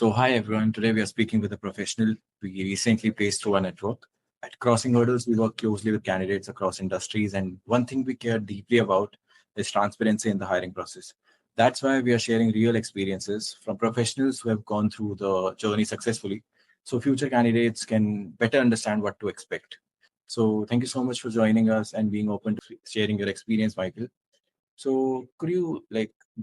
So, hi everyone. Today we are speaking with a professional we recently placed through our network. At Crossing Hurdles, we work closely with candidates across industries, and one thing we care deeply about is transparency in the hiring process. That's why we are sharing real experiences from professionals who have gone through the journey successfully, so future candidates can better understand what to expect. So, thank you so much for joining us and being open to sharing your experience, Michael. So, could you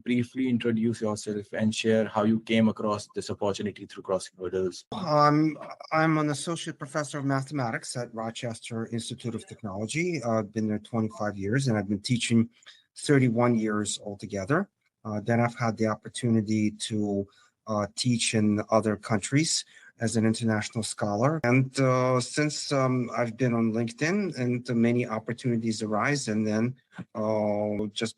briefly introduce yourself and share how you came across this opportunity through Crossing Hurdles? I'm an associate professor of mathematics at Rochester Institute of Technology. I've been there 25 years and I've been teaching 31 years altogether. Then I've had the opportunity to teach in other countries as an international scholar. And since I've been on LinkedIn and many opportunities arise, and then just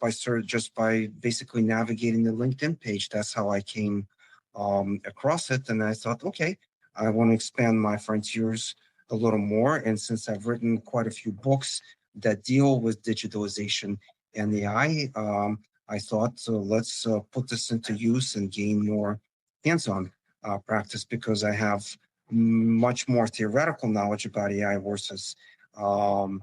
by basically navigating the LinkedIn page, that's how I came across it. And I thought, okay, I want to expand my frontiers a little more. And since I've written quite a few books that deal with digitalization and AI, I thought, so let's put this into use and gain more hands-on practice, because I have much more theoretical knowledge about AI versus um,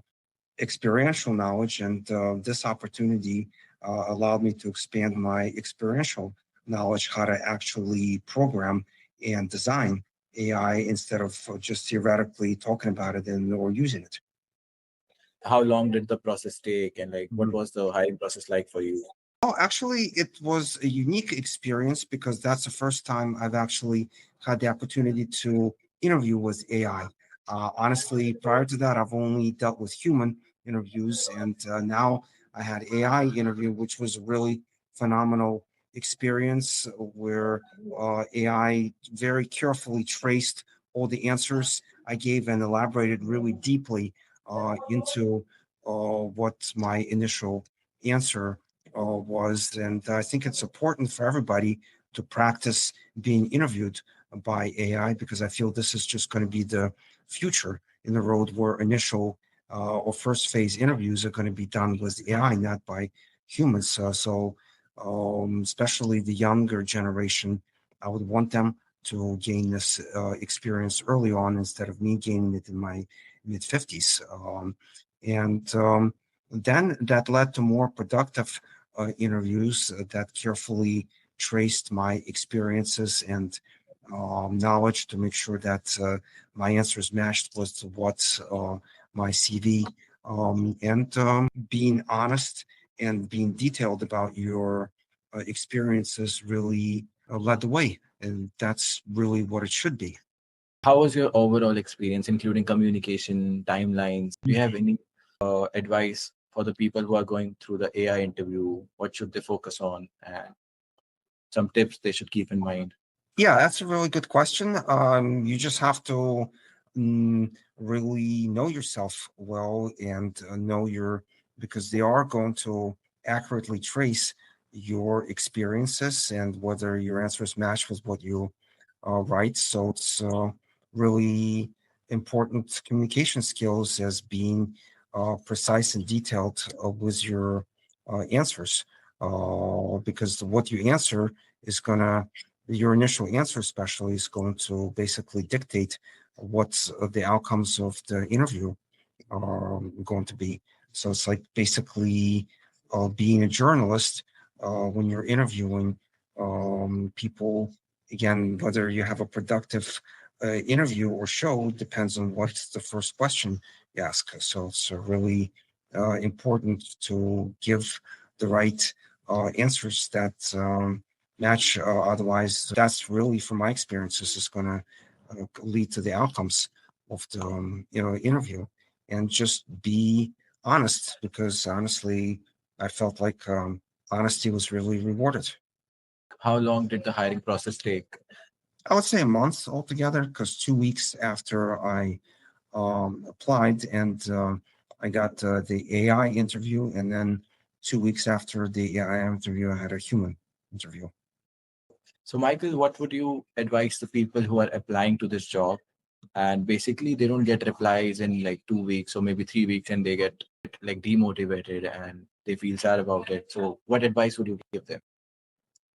experiential knowledge. And this opportunity allowed me to expand my experiential knowledge, how to actually program and design AI instead of just theoretically talking about it and or using it. How long did the process take, and what Mhm. was the hiring process like for you? Oh, actually, it was a unique experience because that's the first time I've actually had the opportunity to interview with AI. Honestly, prior to that, I've only dealt with human interviews, and now I had AI interview, which was a really phenomenal experience where AI very carefully traced all the answers I gave and elaborated really deeply into what my initial answer was. And I think it's important for everybody to practice being interviewed by AI, because I feel this is just going to be the future in the road, where initial or first phase interviews are going to be done with AI, not by humans. Especially the younger generation, I would want them to gain this experience early on instead of me gaining it in my mid 50s. And Then that led to more productive interviews that carefully traced my experiences and knowledge to make sure that my answers matched with what my CV, and being honest and being detailed about your experiences really led the way. And that's really what it should be. How was your overall experience, including communication, timelines? Do you have any advice for the people who are going through the AI interview? What should they focus on, and some tips they should keep in mind? Yeah, that's a really good question. You just have to really know yourself well and know because they are going to accurately trace your experiences and whether your answers match with what you write. So it's really important communication skills as being precise and detailed with your answers, because what you answer is going to your initial answer especially is going to basically dictate what's the outcomes of the interview are going to be. So it's like basically being a journalist when you're interviewing people. Again, whether you have a productive interview or show depends on what's the first question you ask. So it's really important to give the right answers that match. Otherwise, that's really, from my experiences, is going to lead to the outcomes of the interview. And just be honest, because honestly, I felt like honesty was really rewarded. How long did the hiring process take? I would say a month altogether, because 2 weeks after I applied and I got the AI interview, and then 2 weeks after the AI interview, I had a human interview. So, Michael, what would you advise the people who are applying to this job and basically they don't get replies in like 2 weeks or maybe 3 weeks, and they get demotivated and they feel sad about it? So, what advice would you give them?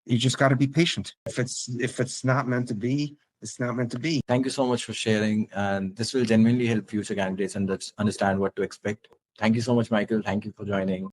You just got to be patient. If it's not meant to be, it's not meant to be. Thank you so much for sharing, and this will genuinely help future candidates understand what to expect. Thank you so much, Michael. Thank you for joining.